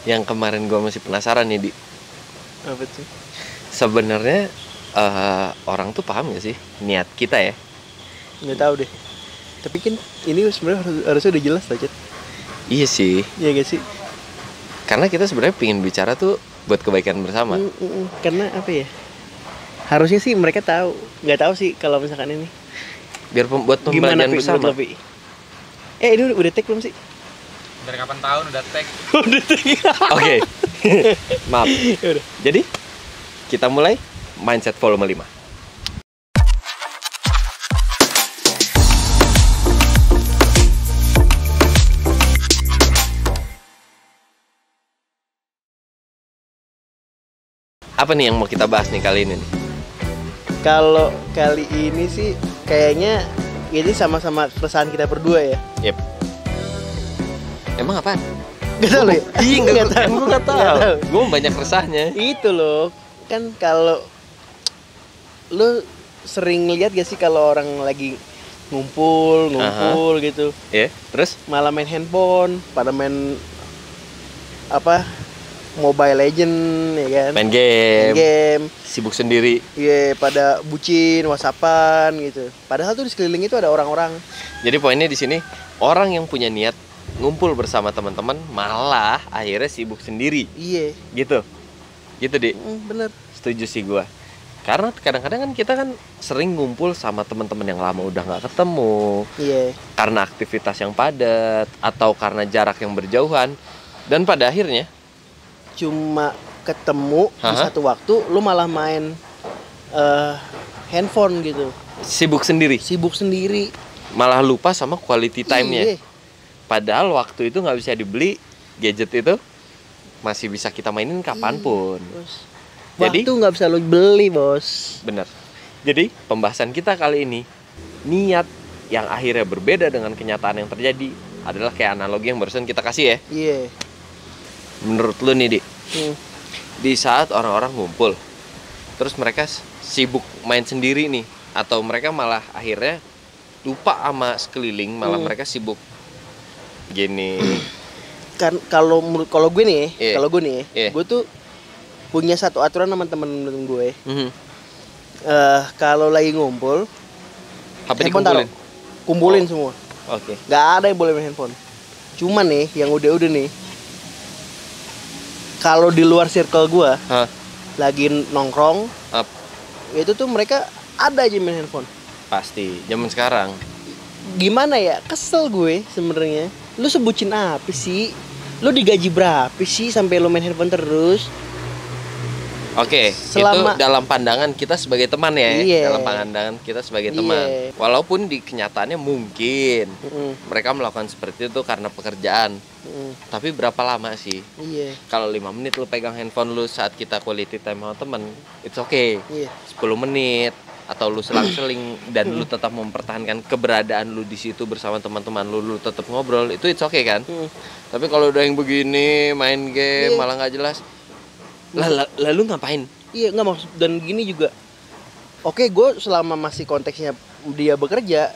Yang kemarin gue masih penasaran nih, Di. Apa tuh? Sebenarnya orang tuh paham gak sih niat kita ya? Nggak tahu deh. Tapi kan ini sebenarnya harusnya udah jelas lah, Chat. Iya sih. Iya gak sih? Karena kita sebenarnya pengen bicara tuh buat kebaikan bersama. Karena apa ya? Harusnya sih mereka tahu. Nggak tahu sih kalau misalkan ini. Biar buat Gimana pembelajaran bersama. Ini udah take belum sih? Dari kapan tahun udah tag? Udah take. Oke. Maaf. Udah. Jadi kita mulai Mindset volume 5. Apa nih yang mau kita bahas nih kali ini nih? Kalau kali ini sih kayaknya ini sama-sama keresahan kita berdua ya. Yep. Emang apaan? Gak tau loh ya? Iya, Nggak tahu. gue gak tahu. Gue banyak resahnya. Itu loh. Kan kalau lu sering lihat gak sih kalau orang lagi ngumpul gitu. Iya, terus? Malah main handphone, pada main apa? Mobile Legend ya kan. Main game. Sibuk sendiri. Iya, pada bucin, WhatsAppan gitu. Padahal tuh di sekeliling itu ada orang-orang. Jadi poinnya di sini, orang yang punya niat ngumpul bersama teman-teman malah akhirnya sibuk sendiri. Iya. Gitu. Gitu, Di. Bener. Setuju sih gua. Karena kadang-kadang kan kita kan sering ngumpul sama teman-teman yang lama udah nggak ketemu. Iya. Karena aktivitas yang padat atau karena jarak yang berjauhan. Dan pada akhirnya Cuma ketemu di satu waktu lu malah main handphone gitu. sibuk sendiri. Sibuk sendiri. Malah lupa sama quality time-nya. Iya. Padahal waktu itu nggak bisa dibeli, gadget itu masih bisa kita mainin kapanpun. Waktu nggak bisa lo beli, bos. Bener. Jadi pembahasan kita kali ini, niat yang akhirnya berbeda dengan kenyataan yang terjadi adalah kayak analogi yang barusan kita kasih ya. Iya. Menurut lu nih, Di, di saat orang-orang ngumpul, terus mereka sibuk main sendiri nih, atau mereka malah akhirnya lupa sama sekeliling, malah mereka sibuk gini. Kan kalau gue nih, Iya. gue tuh punya satu aturan sama temen-temen gue. Mhm. Kalau lagi ngumpul, HP handphone dikumpulin. kumpulin semua. Oke. Gak ada yang boleh main handphone. Cuman nih, yang udah nih, kalau di luar circle gue, Hah? lagi nongkrong, Up. itu tuh mereka ada aja main handphone. Pasti. Zaman sekarang. Gimana ya, kesel gue sebenarnya. Lu sebutin apa sih? Lu digaji berapa sih sampai lu main handphone terus? Oke, Selama- itu dalam pandangan kita sebagai teman ya. Iya. Dalam pandangan kita sebagai Iya. teman. Walaupun di kenyataannya mungkin Mm-mm. mereka melakukan seperti itu karena pekerjaan. Tapi berapa lama sih? Iya. Kalau 5 menit lu pegang handphone lu saat kita quality time sama temen, it's okay. Iya. 10 menit atau lu selang-seling dan lu tetap mempertahankan keberadaan lu di situ bersama teman-teman lu tetap ngobrol, itu it's okay kan? Tapi kalau udah yang begini, main game Iya. malah nggak jelas. Lalu ngapain? Iya, nggak maksud, dan gini juga. Oke, gue selama masih konteksnya dia bekerja,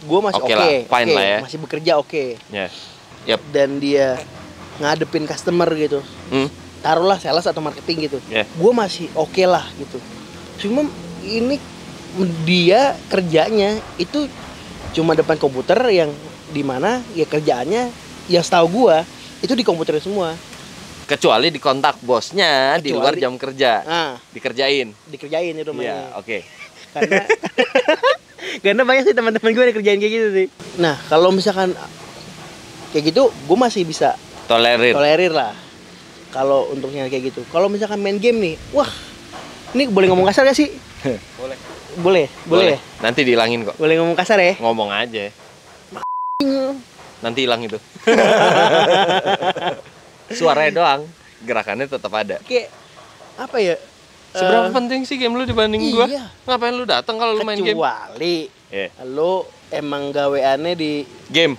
gue masih Oke oke. lah, fine lah ya. Masih bekerja oke. Ya. Yap. Dan dia ngadepin customer gitu. Taruhlah sales atau marketing gitu. Yeah. Gue masih oke lah gitu. Cuma ini dia kerjanya itu cuma depan komputer yang dimana ya kerjaannya yang setahu gue itu di komputer semua. Kecuali di kontak bosnya di luar jam kerja. Nah, Dikerjain dikerjain itu namanya. Iya, oke. Karena karena banyak sih teman-teman gue yang kerjain kayak gitu sih. Nah, kalau misalkan kayak gitu, gue masih bisa tolerir lah. Kalau untuknya kayak gitu. Kalau misalkan main game nih, wah, ini boleh ngomong kasar gak sih? Boleh. Boleh. Nanti dihilangin kok. Boleh ngomong kasar ya? Ngomong aja. Nanti hilang itu. Suaranya doang, gerakannya tetap ada. Kayak apa ya? Seberapa penting sih game lu dibanding gua? Iya. Ngapain lu datang kalau lu main game? Kecuali Iya. lu emang gaweannya di Game.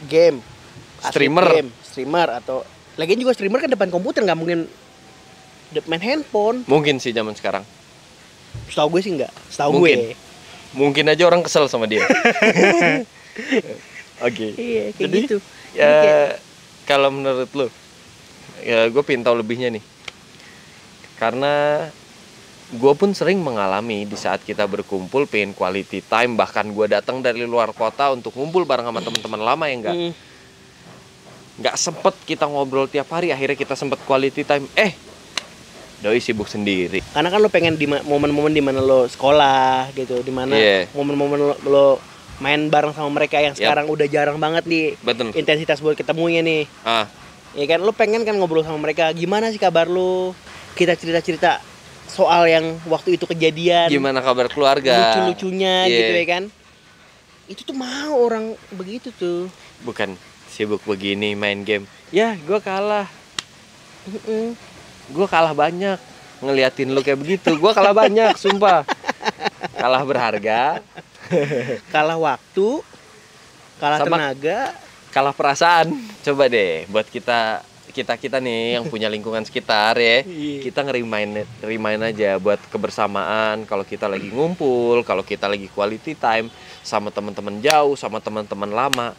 Asli Streamer. streamer atau lagian juga streamer kan depan komputer, nggak mungkin main handphone. Mungkin sih zaman sekarang. Setahu gue sih nggak. Setahu Mungkin. gue. Mungkin aja orang kesel sama dia. Oke. Iya, kayak Jadi, gitu. Ya, kalau menurut lu ya gue pengen tahu lebihnya nih. Karena gue pun sering mengalami di saat kita berkumpul pengen quality time, bahkan gue datang dari luar kota untuk ngumpul bareng sama teman-teman lama yang nggak sempet kita ngobrol tiap hari, akhirnya kita sempet quality time. Doi sibuk sendiri. Karena kan lo pengen di momen-momen dimana lo sekolah gitu, dimana momen-momen lo main bareng sama mereka yang sekarang udah jarang banget nih. Betul. Intensitas buat ketemunya nih. Ya kan, lo pengen kan ngobrol sama mereka, gimana sih kabar lo? Kita cerita-cerita soal yang waktu itu kejadian. Gimana kabar keluarga? Lucu-lucunya gitu ya kan. Itu tuh mau orang begitu tuh. Bukan sibuk begini main game. Ya, gue kalah. Gue kalah banyak. Ngeliatin lu kayak begitu, gue kalah banyak, sumpah. Kalah berharga. Kalah waktu. Kalah sama tenaga. Kalah perasaan. Coba deh buat kita nih yang punya lingkungan sekitar ya. Kita ngerimain aja buat kebersamaan kalau kita lagi ngumpul, kalau kita lagi quality time sama teman-teman jauh, sama teman-teman lama.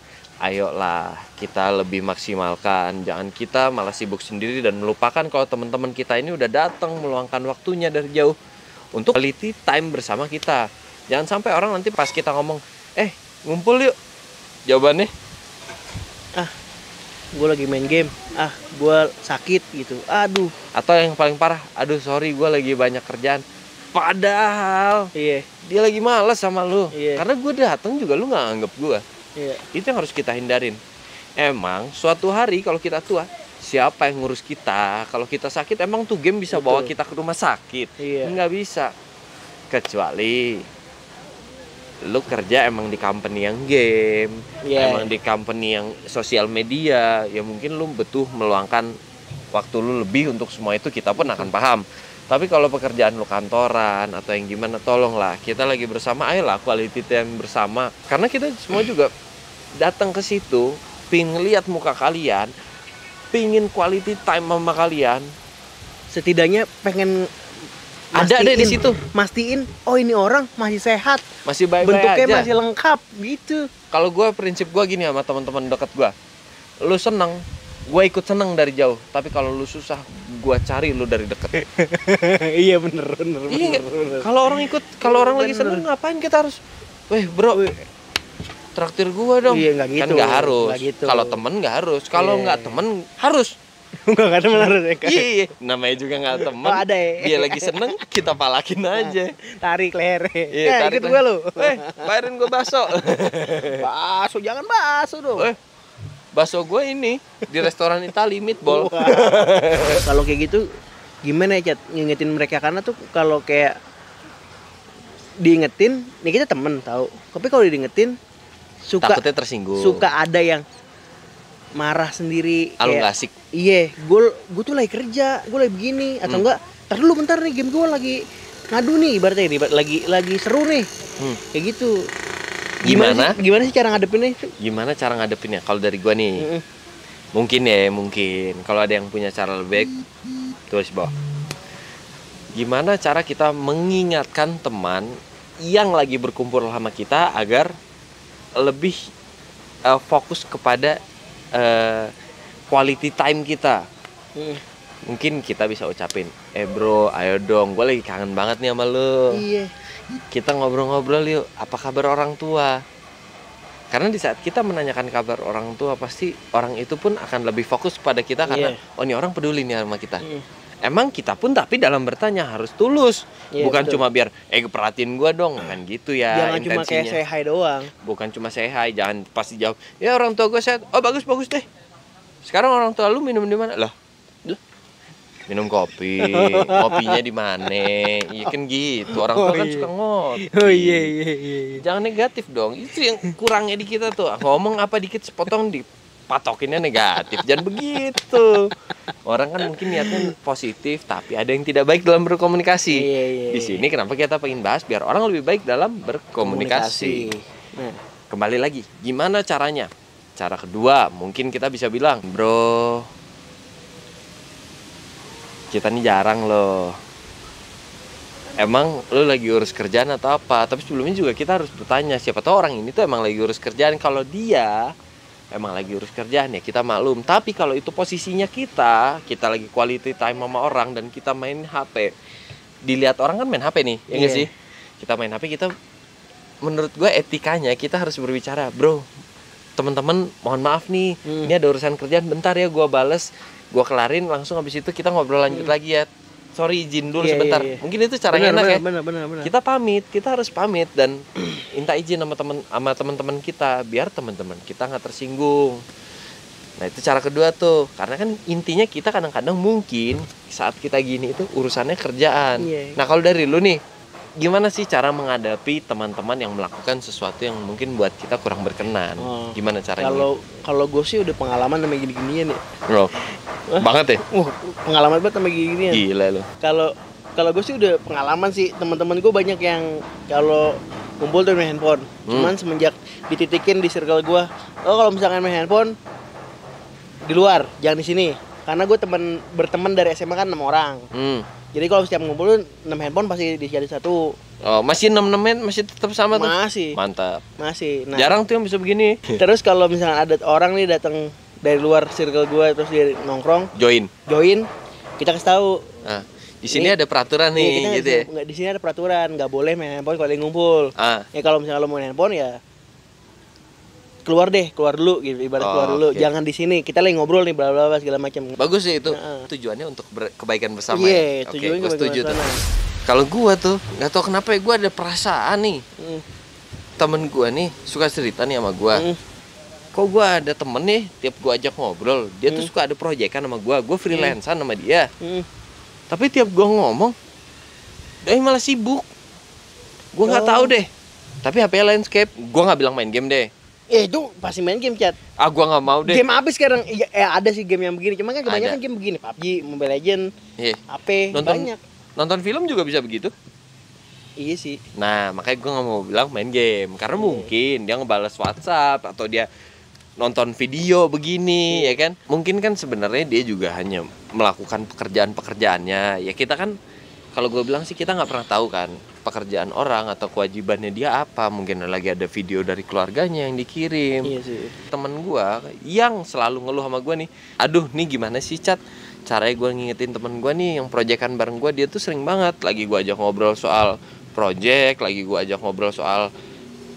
Ayolah kita lebih maksimalkan. Jangan kita malah sibuk sendiri dan melupakan kalau teman-teman kita ini udah datang meluangkan waktunya dari jauh untuk quality time bersama kita. Jangan sampai orang nanti pas kita ngomong, ngumpul yuk, jawabannya, gue lagi main game, gue sakit gitu, aduh. Atau yang paling parah, aduh sorry gue lagi banyak kerjaan. Padahal dia lagi malas sama lu. Karena gue datang juga lu gak anggap gue. Itu yang harus kita hindarin. Emang suatu hari kalau kita tua, siapa yang ngurus kita? Kalau kita sakit, emang tuh game bisa bawa kita ke rumah sakit? Nggak bisa. Kecuali lu kerja emang di company yang game, emang di company yang sosial media, ya mungkin lu butuh meluangkan waktu lu lebih untuk semua itu, kita pun akan paham. Tapi kalau pekerjaan lu kantoran atau yang gimana, tolonglah kita lagi bersama, ayolah quality time bersama. Karena kita semua juga datang ke situ pingin lihat muka kalian, pingin quality time sama kalian. Setidaknya pengen ada deh di situ, mastiin oh ini orang masih sehat, masih baik-baik bentuknya aja, masih lengkap gitu. Kalau gue, prinsip gue gini sama teman-teman dekat gue, lu seneng, gue ikut seneng dari jauh. Tapi kalau lu susah, gue cari lu dari dekat. Iya bener. Kalau orang lagi seneng, ngapain kita harus, bro, traktir gue dong. Nggak gitu. Kan nggak harus. Gitu. Kalau temen nggak harus. Kalau nggak temen harus. Nggak temen harus ya kan? Iya, namanya juga nggak temen. Ada ya. Dia lagi seneng, kita palakin aja. Tarik leher. Tarik ikut gue lu. Bayarin gue bakso. Bakso, jangan bakso dong. Bakso gue ini di restoran Itali, meatball. Kalau kayak gitu gimana ya, Cat, ngingetin mereka? Karena tuh kalau kayak diingetin, nih kita temen tahu. Tapi kalau diingetin takutnya tersinggung. Suka ada yang marah sendiri. Lu nggak asik. Iya, gue tuh lagi kerja, gue lagi begini, atau enggak? Tar dulu bentar nih, game gue lagi ngadu nih, ibaratnya nih, lagi seru nih. Kayak gitu. Gimana sih cara ngadepinnya? Gimana cara ngadepinnya? Kalau dari gua nih, mungkin kalau ada yang punya cara lebih baik, tulis bawah. Gimana cara kita mengingatkan teman yang lagi berkumpul sama kita agar lebih fokus kepada quality time kita. Mungkin kita bisa ucapin, bro, ayo dong, gue lagi kangen banget nih sama lo. Kita ngobrol-ngobrol yuk, apa kabar orang tua? Karena di saat kita menanyakan kabar orang tua, pasti orang itu pun akan lebih fokus pada kita. Karena oh ini orang peduli nih sama kita. Emang kita pun tapi dalam bertanya harus tulus, bukan betul. Cuma biar perhatiin gue dong, kan gitu ya. Jangan intensinya cuma kayak say hi doang. Bukan cuma say hi, jangan pasti jawab, ya orang tua gue sehat, oh bagus deh. Sekarang orang tua lu minum di mana? Lah, minum kopi, kopinya di mana? Iya kan gitu, orang tua kan suka ngopi. Iya. Jangan negatif dong, itu yang kurangnya di kita tuh. Ngomong apa dikit sepotong dipatokinnya negatif, jangan begitu. Orang kan mungkin niatnya positif, tapi ada yang tidak baik dalam berkomunikasi. Di sini kenapa kita pengen bahas biar orang lebih baik dalam berkomunikasi. Kembali lagi, gimana caranya? Cara kedua, mungkin kita bisa bilang, bro, kita nih jarang loh. Emang lu lagi urus kerjaan atau apa? Tapi sebelumnya juga kita harus bertanya, siapa tahu orang ini tuh emang lagi urus kerjaan. Kalau dia emang lagi urus kerjaan ya kita maklum. Tapi kalau itu posisinya kita lagi quality time sama orang dan kita main HP, dilihat orang kan main HP nih, ya nggak sih? Kita main HP, kita menurut gue etikanya kita harus berbicara, bro, teman-teman mohon maaf nih, ini ada urusan kerjaan, bentar ya gue bales, gue kelarin, langsung habis itu kita ngobrol lanjut lagi ya. Sorry izin dulu sebentar. Mungkin itu caranya enak ya. Bener. Kita pamit, kita harus pamit dan minta izin sama teman-teman kita biar teman-teman kita nggak tersinggung. Nah itu cara kedua tuh, karena kan intinya kita kadang-kadang mungkin saat kita gini itu urusannya kerjaan. Nah kalau dari lu nih, gimana sih cara menghadapi teman-teman yang melakukan sesuatu yang mungkin buat kita kurang berkenan? Gimana caranya? Kalau gue sih udah pengalaman sama gini-ginian ya. Banget ya? Pengalaman banget sama gini-ginian. Gila lu. Kalau gue sih udah pengalaman sih, teman-teman gue banyak yang kalau kumpul tuh main handphone. Cuman semenjak dititikin di circle gue, kalau misalkan main handphone di luar, jangan di sini. Karena gue berteman dari SMA kan 6 orang. Jadi kalau setiap ngumpul 6 handphone pasti dicari satu. Masih 6 masih tetap sama tuh? Masih. Mantap. Masih. Nah, jarang tuh yang bisa begini. Terus kalau misalnya ada orang nih datang dari luar circle gue terus dia nongkrong, join, kita kasih tahu. Nah, di sini ada peraturan nih, gitu ya. Di sini ada peraturan, nggak boleh main handphone kalau lagi ngumpul. Ya kalau misalnya lo mau main handphone ya keluar dulu gitu, ibarat keluar dulu. Okay. Jangan di sini, kita lagi ngobrol nih bla bla bla segala macam. Bagus sih itu. Tujuannya untuk kebaikan bersama. Iya, tujuannya gue setuju tuh. Kalau gua tuh nggak tahu kenapa ya gua ada perasaan nih. Temen gua nih suka cerita nih sama gua. Kok gua ada temen nih, tiap gua ajak ngobrol, dia tuh suka ada proyekan sama gua freelancean sama dia. Tapi tiap gua ngomong, dia malah sibuk. Gua nggak tahu deh. Tapi HP landscape, gua nggak bilang main game deh. Ya itu pasti main game, Chat. Gua nggak mau deh. Game apa sekarang? Ada sih game yang begini, cuma kan kebanyakan game begini, PUBG, Mobile Legend, HP, banyak. Nonton film juga bisa begitu. Iya sih. Nah, makanya gue nggak mau bilang main game, karena mungkin dia ngebales WhatsApp atau dia nonton video begini, ya kan? Mungkin kan sebenarnya dia juga hanya melakukan pekerjaannya. Ya kita kan, kalau gue bilang sih kita nggak pernah tahu kan pekerjaan orang atau kewajibannya dia apa. Mungkin lagi ada video dari keluarganya yang dikirim. Iya sih. Temen gue yang selalu ngeluh sama gue nih, aduh nih gimana sih Cat, caranya gue ngingetin temen gue nih yang proyekan bareng gue, dia tuh sering banget lagi gue ajak ngobrol soal project, lagi gue ajak ngobrol soal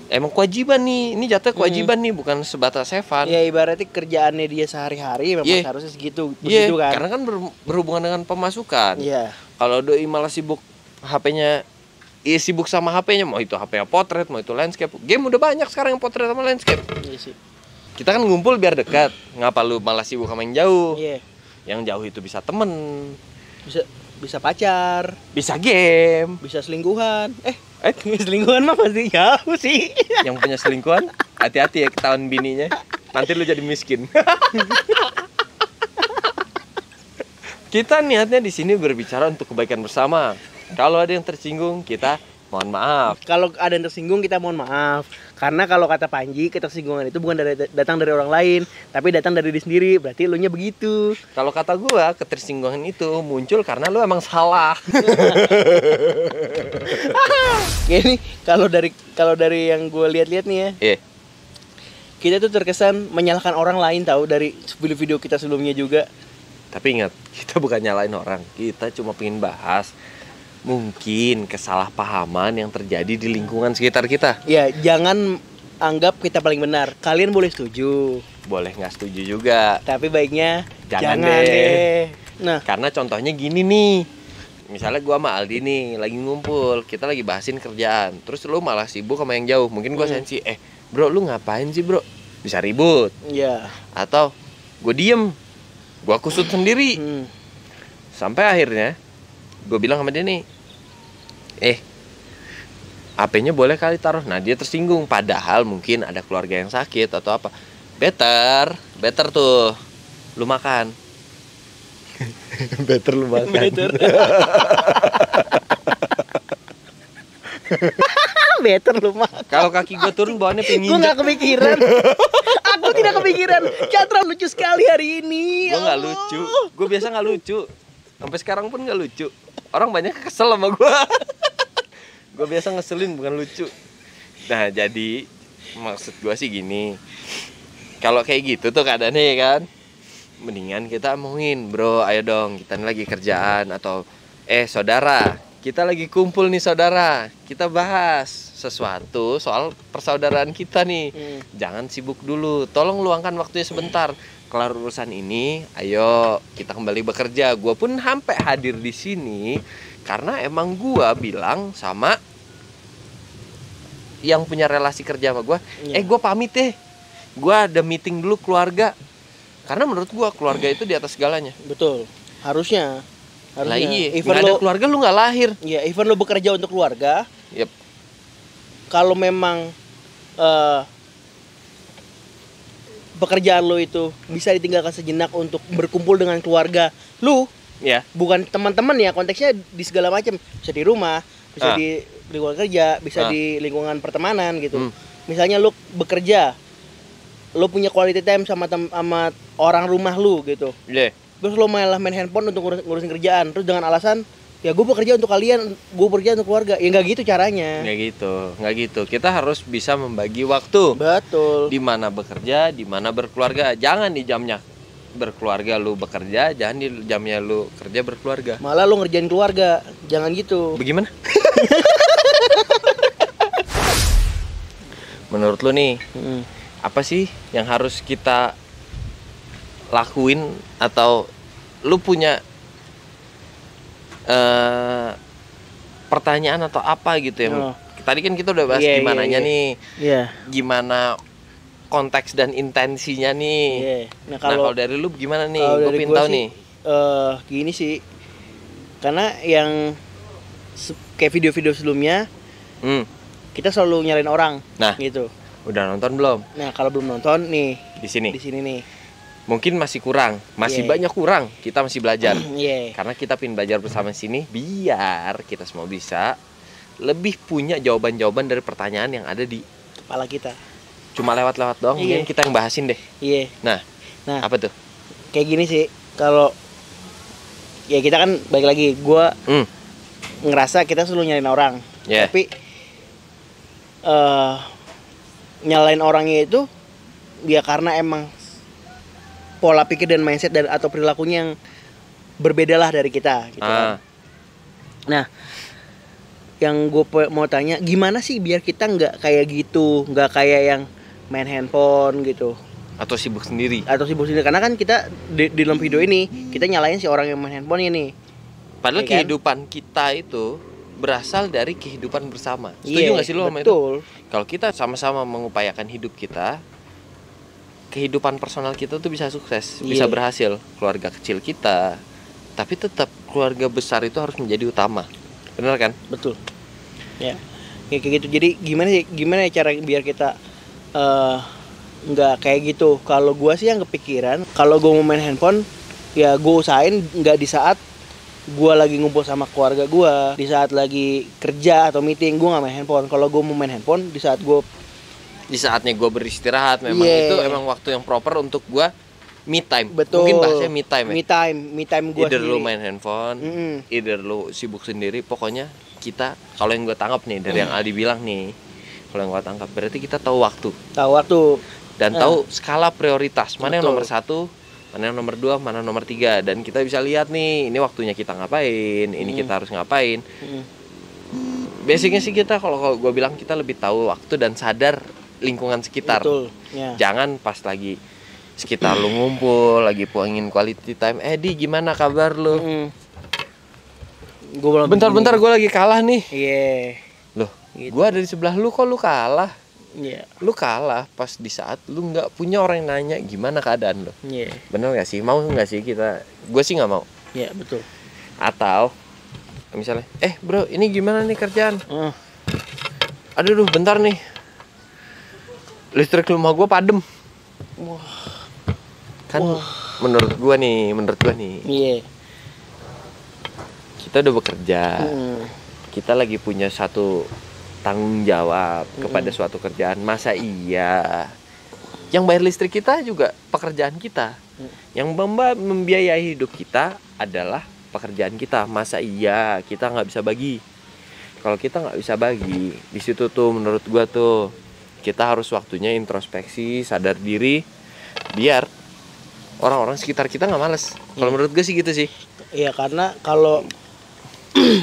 emang kewajiban nih, ini jatuh kewajiban nih, bukan sebatas Evan. Ya ibaratnya kerjaannya dia sehari-hari memang harusnya segitu, begitu kan. Karena kan berhubungan dengan pemasukan. Kalau doi malah sibuk HP-nya, sibuk sama HP-nya, mau itu HP-nya potret, mau itu landscape. Game udah banyak sekarang yang potret sama landscape. Iya sih. Kita kan ngumpul biar dekat. Ngapa lu malah sibuk sama yang jauh? Yang jauh itu bisa temen, bisa pacar, bisa game, bisa selingkuhan. Selingkuhan mah pasti jauh sih. Yang punya selingkuhan, hati-hati ya ketahuan bininya. Nanti lu jadi miskin. Kita niatnya di sini berbicara untuk kebaikan bersama. Kalau ada yang tersinggung, kita mohon maaf. Kalau ada yang tersinggung, kita mohon maaf. Karena kalau kata Panji, ketersinggungan itu bukan datang dari orang lain, tapi datang dari diri sendiri. Berarti lu nya begitu. Kalau kata gua, ketersinggungan itu muncul karena lu emang salah. Ini kalau dari yang gue lihat-lihat nih ya. Kita tuh terkesan menyalahkan orang lain, tahu, dari video-video kita sebelumnya juga. Tapi ingat, kita bukan nyalain orang. Kita cuma pengen bahas mungkin kesalahpahaman yang terjadi di lingkungan sekitar kita. Ya, jangan anggap kita paling benar. Kalian boleh setuju, boleh nggak setuju juga. Tapi baiknya jangan deh. Nah, karena contohnya gini nih. Misalnya gua sama Aldi nih lagi ngumpul, kita lagi bahasin kerjaan. Terus lu malah sibuk sama yang jauh. Mungkin gua sensi, bro lu ngapain sih bro? Bisa ribut. Iya. Atau gua diem, gua kusut sendiri. Sampai akhirnya gua bilang sama dia nih, HP-nya boleh kali taruh. Nah dia tersinggung, padahal mungkin ada keluarga yang sakit atau apa. Better tuh lu makan. Better lu makan. Better lu makan. Kalau kaki gue turun bawaannya pengen. Gue nggak kepikiran. Aku tidak kepikiran. Catra lucu sekali hari ini. Gue nggak lucu. Gue biasa nggak lucu. Sampai sekarang pun nggak lucu. Orang banyak kesel sama gue. Gue biasa ngeselin bukan lucu. Nah jadi maksud gue sih gini, Kalau kayak gitu tuh keadaannya ya kan, mendingan kita omongin, bro, ayo dong, kita ini lagi kerjaan, atau saudara, kita lagi kumpul nih saudara, kita bahas sesuatu soal persaudaraan kita nih. Jangan sibuk dulu, tolong luangkan waktunya sebentar. Kelar urusan ini, ayo kita kembali bekerja. Gua pun sampai hadir di sini karena emang gua bilang sama yang punya relasi kerja sama gua, gua pamit deh, gua ada meeting dulu keluarga. Karena menurut gua keluarga itu di atas segalanya. Betul. Harusnya. Lah iya, nggak ada keluarga lu nggak lahir. Iya, even lu bekerja untuk keluarga. Yep. Kalau memang pekerjaan lu itu bisa ditinggalkan sejenak untuk berkumpul dengan keluarga lu, ya. Bukan teman-teman ya, konteksnya di segala macam. Bisa di rumah, bisa di lingkungan kerja, bisa di lingkungan pertemanan gitu. Misalnya lu bekerja, lu punya quality time sama orang rumah lu gitu. Yeah. Terus lu malah main handphone untuk ngurusin kerjaan. Terus dengan alasan, ya gue bekerja untuk kalian, gue bekerja untuk keluarga. Ya nggak gitu caranya. Nggak gitu. Kita harus bisa membagi waktu. Betul. Di mana bekerja, di mana berkeluarga. Jangan di jamnya berkeluarga lu bekerja, jangan di jamnya lu kerja berkeluarga. Malah lu ngerjain keluarga. Jangan gitu. Bagaimana? Menurut lu nih, apa sih yang harus kita lakuin, atau lu punya pertanyaan atau apa gitu ya? Tadi kan kita udah bahas gimananya nih, gimana konteks dan intensinya nih. Nah kalau dari lu gimana nih? Gue pengen tahu nih. Gini sih, karena yang kayak video-video sebelumnya, kita selalu nyalain orang. Nah, gitu. Udah nonton belum? Nah kalau belum nonton nih, di sini nih. Mungkin masih kurang, banyak kurang. Kita masih belajar. Karena kita pengen belajar bersama sini, biar kita semua bisa lebih punya jawaban-jawaban dari pertanyaan yang ada di kepala kita. Cuma lewat-lewat doang, mungkin kita yang bahasin deh. Nah, apa tuh? Kayak gini sih, kalau ya kita kan balik lagi, gue ngerasa kita selalu nyalain orang, tapi nyalain orangnya itu ya karena emang pola pikir dan mindset dan atau perilakunya yang berbeda lah dari kita gitu kan. Nah, yang gue mau tanya, gimana sih biar kita nggak kayak gitu, nggak kayak yang main handphone gitu atau sibuk sendiri. Karena kan kita di dalam video ini kita nyalain si orang yang main handphone ini. Padahal kehidupan kita itu berasal dari kehidupan bersama. Setuju nggak sih lo sama itu? Kalau kita sama-sama mengupayakan hidup kita, kehidupan personal kita tuh bisa sukses, bisa berhasil. Keluarga kecil kita, tapi tetap keluarga besar itu harus menjadi utama. Benar kan? Betul. Ya kayak gitu. Jadi gimana cara biar kita nggak kayak gitu. Kalau gue sih yang kepikiran, kalau gue mau main handphone, ya gue usahain nggak di saat gue lagi ngumpul sama keluarga gue, di saat lagi kerja atau meeting, gue nggak main handphone. Kalau gue mau main handphone di saatnya gue beristirahat, memang itu emang waktu yang proper untuk gue me time. Betul. Mungkin bahasanya me time. Me time gue. Either lu main handphone, either lu sibuk sendiri. Pokoknya kita, kalau yang gue tangkap nih dari yang Aldi bilang nih, kalau yang gue tangkap berarti kita tahu waktu. Dan tahu skala prioritas. Mana yang nomor 1, mana yang nomor 2, mana nomor 3. Dan kita bisa lihat nih, ini waktunya kita ngapain, ini kita harus ngapain. Basicnya sih kita, kalau gue bilang, kita lebih tahu waktu dan sadar lingkungan sekitar. Jangan pas lagi sekitar lu ngumpul, lagi pengen quality time, Di gimana kabar lu? Bentar gue lagi kalah nih. Loh, gitu. Gue ada di sebelah lu, kok lu kalah? Lu kalah pas di saat lu nggak punya orang yang nanya gimana keadaan lu. Bener nggak sih? Mau nggak sih kita? Gue sih nggak mau. Betul. Atau misalnya, bro, ini gimana nih kerjaan? Aduh, bentar nih, listrik rumah gue padam. Menurut gue nih, kita udah bekerja, kita lagi punya satu tanggung jawab kepada suatu kerjaan. Masa iya yang bayar listrik kita juga pekerjaan kita, yang membiayai hidup kita adalah pekerjaan kita. Masa iya kita nggak bisa bagi? Kalau kita nggak bisa bagi, di situ tuh menurut gua tuh kita harus waktunya introspeksi, sadar diri, biar orang-orang sekitar kita nggak males. Kalau menurut gue sih gitu sih. Iya, karena kalau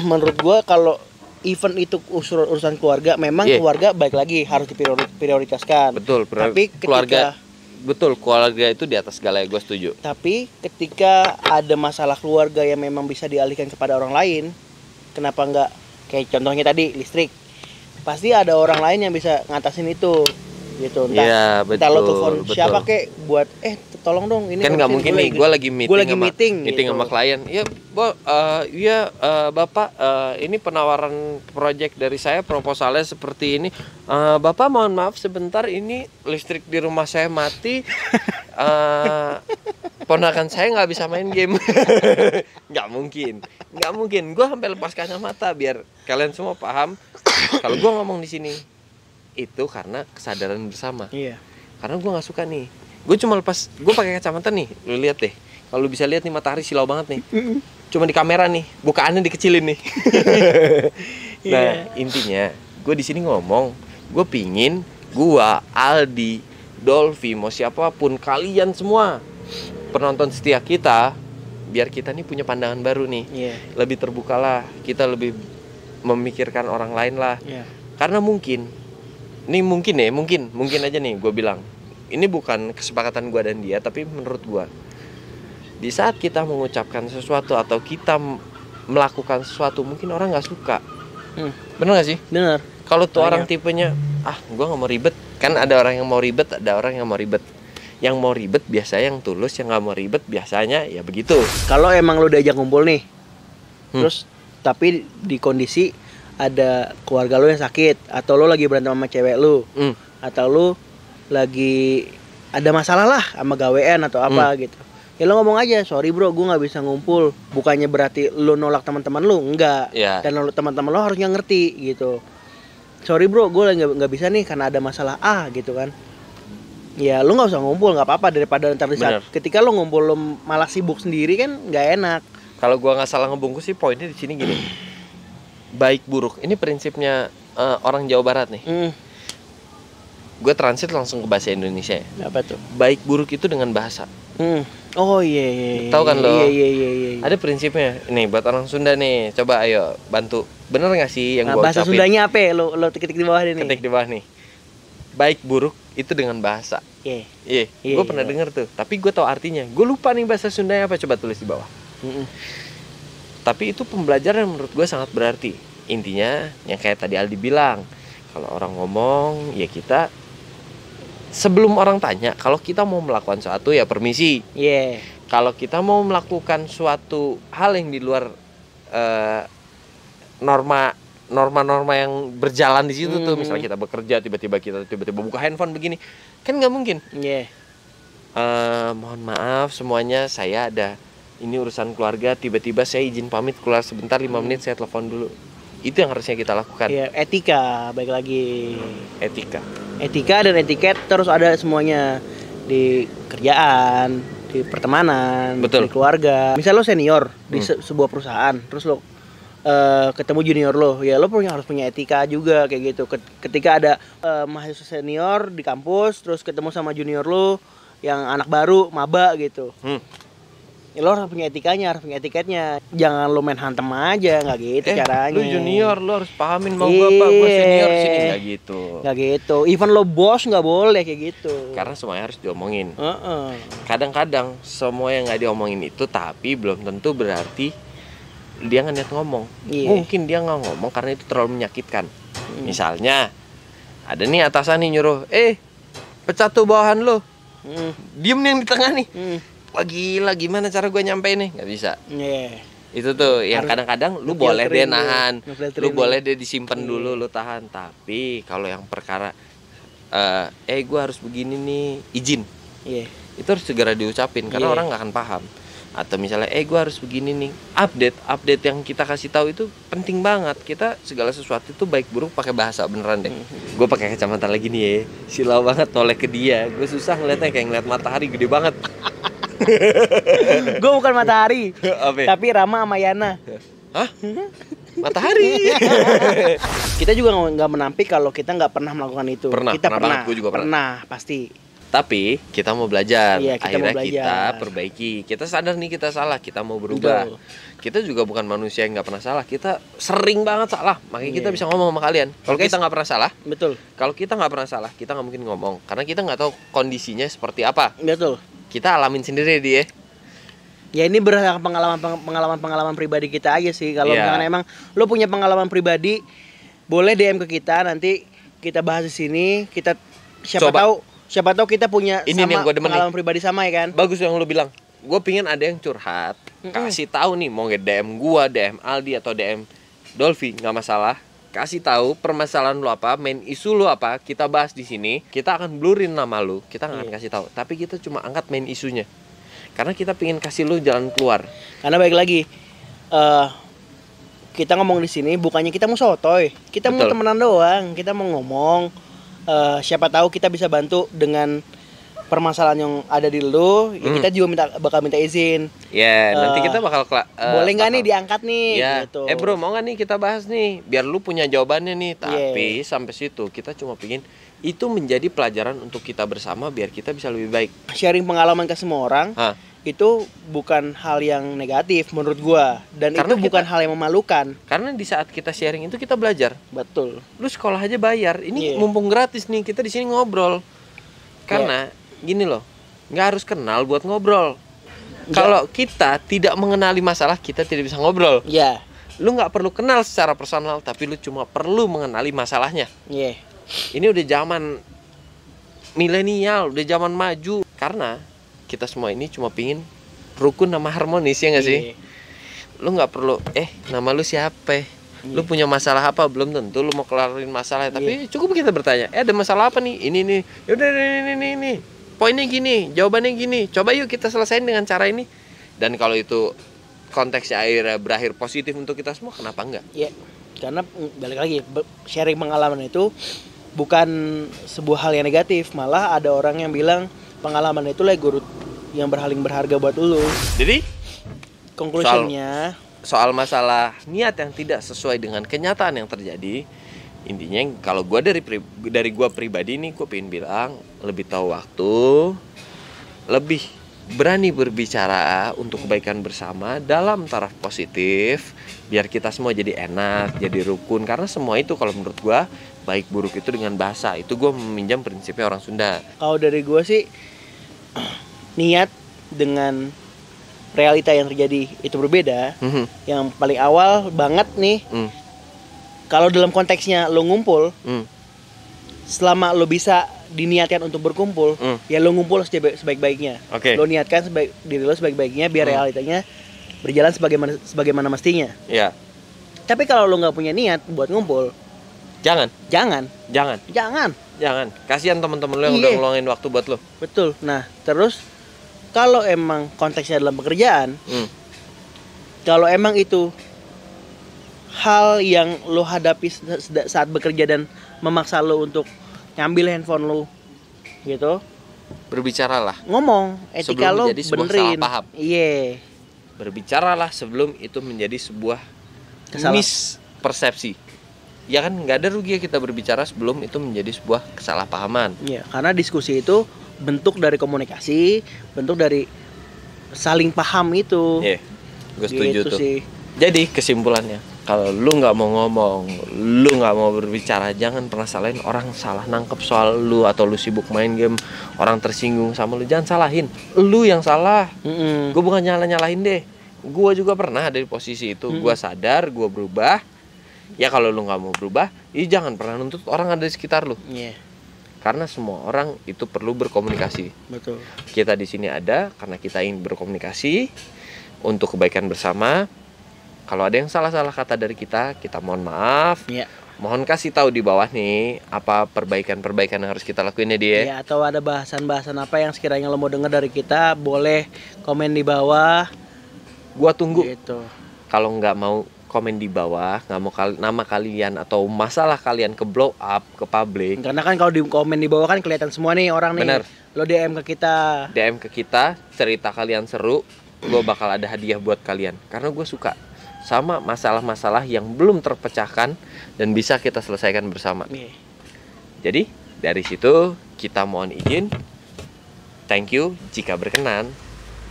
menurut gua kalau event itu urusan keluarga, memang keluarga baik lagi harus diprioritaskan. Betul, tapi keluarga betul, keluarga itu di atas segala, gue setuju. Tapi ketika ada masalah keluarga yang memang bisa dialihkan kepada orang lain, kenapa nggak kayak contohnya tadi listrik? Pasti ada orang lain yang bisa ngatasin itu, gitu. Entah lo telepon siapa kek buat tolong dong ini. Kan nggak mungkin nih, gue lagi meeting gitu. Sama klien. Ya, Bapak, ini penawaran proyek dari saya, proposalnya seperti ini. Bapak mohon maaf sebentar, ini listrik di rumah saya mati. Ponakan saya nggak bisa main game. Nggak mungkin. Gue sampai lepas kacamata biar kalian semua paham. Kalau gue ngomong di sini itu karena kesadaran bersama. Iya. Karena gue nggak suka nih. Gue cuma lepas, gue pakai kacamata nih, lu lihat deh. Kalau lu bisa lihat nih, matahari silau banget nih. Cuma di kamera nih, bukaannya dikecilin nih. Nah, intinya gue di sini ngomong, gue pingin Aldi, Dolphy, mau siapapun, kalian semua penonton setia kita, biar kita nih punya pandangan baru nih. Lebih terbuka lah, kita lebih memikirkan orang lain lah. Karena mungkin aja nih gue bilang, ini bukan kesepakatan gue dan dia, tapi menurut gue di saat kita mengucapkan sesuatu atau kita melakukan sesuatu, mungkin orang nggak suka. Bener nggak sih? Bener. Kalau tuh orang tipenya gue nggak mau ribet, kan ada orang yang mau ribet, ada orang yang mau ribet. Yang mau ribet biasanya yang tulus, yang nggak mau ribet biasanya ya begitu. Kalau emang lo diajak ngumpul nih, terus tapi di kondisi ada keluarga lo yang sakit, atau lo lagi berantem sama cewek lo, atau lo lagi ada masalah lah sama gawean atau apa gitu, ya lo ngomong aja, sorry bro, gue nggak bisa ngumpul. Bukannya berarti lo nolak teman-teman lo, enggak. Dan teman-teman lo harusnya ngerti gitu, sorry bro, gue lagi nggak bisa nih karena ada masalah gitu kan. Ya lo nggak usah ngumpul, nggak apa-apa, daripada ntar di saat ketika lo ngumpul lo malah sibuk sendiri kan nggak enak. Kalau gue nggak salah ngebungkus sih, poinnya di sini gini, baik buruk ini prinsipnya orang Jawa Barat nih. Gue transit langsung ke bahasa Indonesia ya. Apa tuh? Baik buruk itu dengan bahasa. Oh iya. Tahu kan lo? Iya. Ada prinsipnya. Nih buat orang Sunda nih, coba ayo bantu. Bener nggak sih yang gue ucapin? Bahasa Sundanya apa? Lo ketik di bawah nih. Ketik di bawah nih. Baik buruk itu dengan bahasa. Iya. Gue pernah denger tuh. Tapi gue tahu artinya. Gue lupa nih bahasa Sundanya apa. Coba tulis di bawah. Tapi itu pembelajaran yang menurut gue sangat berarti. Intinya yang kayak tadi Aldi bilang, kalau orang ngomong ya kita sebelum orang tanya, kalau kita mau melakukan sesuatu ya permisi. Kalau kita mau melakukan suatu hal yang di luar norma yang berjalan di situ tuh, misalnya kita bekerja tiba-tiba buka handphone begini, kan nggak mungkin. Mohon maaf semuanya, saya ada ini urusan keluarga, tiba-tiba saya izin pamit keluar sebentar 5 menit, saya telepon dulu. Itu yang harusnya kita lakukan. Etika, baik lagi. Etika dan etiket terus ada semuanya, di kerjaan, di pertemanan, di keluarga. Misal lo senior di sebuah perusahaan, terus lo ketemu junior lo, ya lo harus punya etika juga kayak gitu. Ketika ada mahasiswa senior di kampus, terus ketemu sama junior lo yang anak baru, maba gitu. Ya, lo harus punya etikanya, harus punya etiketnya. Jangan lo main hantem aja, nggak gitu caranya. Lu junior, lo harus pahamin mau gue apa, gue senior sini, nggak gitu. Nggak gitu. Even lo bos nggak boleh kayak gitu. Karena semuanya harus diomongin. Kadang-kadang semua yang nggak diomongin itu, tapi belum tentu berarti dia nggak niat ngomong. Mungkin dia nggak ngomong karena itu terlalu menyakitkan. Misalnya ada nih atasan nih nyuruh, pecat tuh bawahan lo, diem nih yang di tengah nih. Wah gila, gimana cara gue nyampein nih? Gak bisa. Itu tuh yang kadang-kadang lu boleh deh nahan, lu boleh deh disimpan dulu, lu tahan. Tapi kalau yang perkara gue harus begini nih, izin, itu harus segera diucapin karena orang nggak akan paham. Atau misalnya gue harus begini nih, update yang kita kasih tahu itu penting banget. Kita segala sesuatu itu baik buruk pakai bahasa beneran deh. Gue pakai kacamata lagi nih ya, silau banget noleh ke dia. Gue susah ngeliatnya, kayak ngeliat matahari gede banget. Gue bukan matahari, tapi Rama sama Yana. Hah? Matahari. Kita juga nggak menampik kalau kita nggak pernah melakukan itu. Kita pernah. Gue juga pernah pasti. Tapi kita mau belajar. Iya, kita Akhirnya mau belajar. kita perbaiki. Kita sadar nih kita salah, kita mau berubah. Betul. Kita juga bukan manusia yang nggak pernah salah. Kita sering banget salah. Makanya kita Iya. bisa ngomong sama kalian. Kalau Oke. kita nggak pernah salah, Betul. kalau kita nggak pernah salah, kita nggak mungkin ngomong. Karena kita nggak tahu kondisinya seperti apa. Betul. Kita alamin sendiri dia. Ya ini berdasarkan pengalaman pribadi kita aja sih. Kalau Iya. misalkan emang lo punya pengalaman pribadi, boleh DM ke kita, nanti kita bahas di sini. Kita siapa tahu kita punya Ini sama yang gua demen pengalaman pribadi sama ya kan. Bagus yang lu bilang. Gue pingin ada yang curhat, kasih tahu nih, mau DM gua, DM Aldi atau DM Dolphy, nggak masalah. Kasih tahu permasalahan lu apa, main isu lu apa, kita bahas di sini. Kita akan blurin nama lu, kita nggak akan kasih tahu. Tapi kita cuma angkat main isunya, karena kita pingin kasih lu jalan keluar. Karena baik lagi, kita ngomong di sini bukannya kita mau sotoy, kita mau Betul. temenan doang, kita mau ngomong. Siapa tahu kita bisa bantu dengan permasalahan yang ada di lu, ya kita juga bakal minta izin. Ya, nanti kita bakal Boleh nggak nih diangkat nih? Ya, Gitu. bro, mau nggak nih kita bahas nih, biar lu punya jawabannya nih. Tapi sampai situ kita cuma pingin itu menjadi pelajaran untuk kita bersama, biar kita bisa lebih baik. Sharing pengalaman ke semua orang, itu bukan hal yang negatif menurut gua, dan Karena itu bukan hal yang memalukan. Karena di saat kita sharing itu kita belajar. Betul. Lu sekolah aja bayar, ini mumpung gratis nih, kita di sini ngobrol. Karena gini loh, nggak harus kenal buat ngobrol. Kalau kita tidak mengenali masalah, kita tidak bisa ngobrol. Ya. Lu nggak perlu kenal secara personal, tapi lu cuma perlu mengenali masalahnya. Iya. Ini udah zaman milenial, udah zaman maju. Karena kita semua ini cuma pingin rukun sama harmonis, ya nggak sih? Lu nggak perlu, nama lu siapa? Lu punya masalah apa? Belum tentu lu mau kelarin masalah. Tapi cukup kita bertanya, ada masalah apa nih? Ini nih. Yaudah ini. Poinnya gini, jawabannya gini. Coba yuk kita selesain dengan cara ini. Dan kalau itu konteksnya akhirnya berakhir positif untuk kita semua, kenapa enggak? Iya. Karena balik lagi, sharing pengalaman itu bukan sebuah hal yang negatif. Malah ada orang yang bilang pengalaman itu lah guru yang paling berharga buat lu. Jadi Conclusionnya, soal masalah niat yang tidak sesuai dengan kenyataan yang terjadi, intinya kalau gue dari gue pribadi nih, gue pengen bilang lebih tahu waktu, lebih berani berbicara untuk kebaikan bersama dalam taraf positif, biar kita semua jadi enak, jadi rukun. Karena semua itu kalau menurut gue, baik buruk itu dengan bahasa. Itu gue meminjam prinsipnya orang Sunda. kalau dari gue sih, niat dengan realita yang terjadi itu berbeda. Yang paling awal banget nih, kalau dalam konteksnya lo ngumpul, selama lo bisa diniatkan untuk berkumpul, ya lo ngumpul sebaik-baiknya. Lo niatkan diri lo sebaik-baiknya biar realitanya berjalan sebagaimana mestinya. Ya. Tapi kalau lo nggak punya niat buat ngumpul, jangan. Kasihan teman-teman lo yang udah ngeluangin waktu buat lo. Betul. Nah, terus kalau emang konteksnya dalam pekerjaan, kalau emang itu hal yang lo hadapi saat bekerja dan memaksa lo untuk ngambil handphone lo, gitu, Berbicaralah ngomong, etika sebelum lo menjadi sebuah benerin. salah paham. Iya. Berbicaralah sebelum itu menjadi sebuah mispersepsi. Ya kan, nggak ada rugi kita berbicara sebelum itu menjadi sebuah kesalahpahaman. Iya, karena diskusi itu bentuk dari komunikasi, bentuk dari saling paham itu. Iya, gue setuju Gitu tuh. sih. Jadi kesimpulannya, kalau lu nggak mau ngomong, lu nggak mau berbicara, jangan pernah salahin orang salah nangkep soal lu, atau lu sibuk main game, orang tersinggung sama lu, jangan salahin. Lu yang salah. Gue bukan nyalahin deh. Gue juga pernah ada di posisi itu. Gue sadar, gue berubah. Ya kalau lu nggak mau berubah, ya jangan pernah nuntut orang ada di sekitar lu. Iya. Karena semua orang itu perlu berkomunikasi. Betul. Kita di sini ada karena kita ingin berkomunikasi untuk kebaikan bersama. Kalau ada yang salah-salah kata dari kita mohon maaf. Iya. Mohon kasih tahu di bawah nih apa perbaikan yang harus kita lakuin ya dia. Ya, atau ada bahasan-bahasan apa yang sekiranya lo mau dengar dari kita, boleh komen di bawah. Gua tunggu. Gitu. Kalau nggak mau komen di bawah, nggak mau nama kalian atau masalah kalian ke blow up ke publik. Karena kan kalau di komen di bawah kan kelihatan semua nih orang nih. Bener. Lo DM ke kita. DM ke kita, cerita kalian seru, gue bakal ada hadiah buat kalian. Karena gue suka sama masalah-masalah yang belum terpecahkan dan bisa kita selesaikan bersama. Iya. Jadi dari situ kita mohon izin Thank you. Jika berkenan,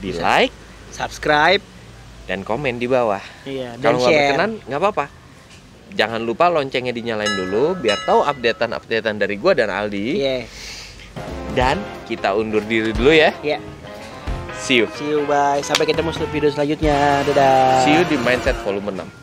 di like, subscribe, dan komen di bawah. iya, dan Kalau nggak share. berkenan, nggak apa-apa. Jangan lupa loncengnya dinyalain dulu biar tahu updatean dan dari gua dan Aldi. Iya. Dan kita undur diri dulu ya. Iya. See you. See you, bye. Sampai ketemu video selanjutnya. Dadah. See you di Mindset Volume 6.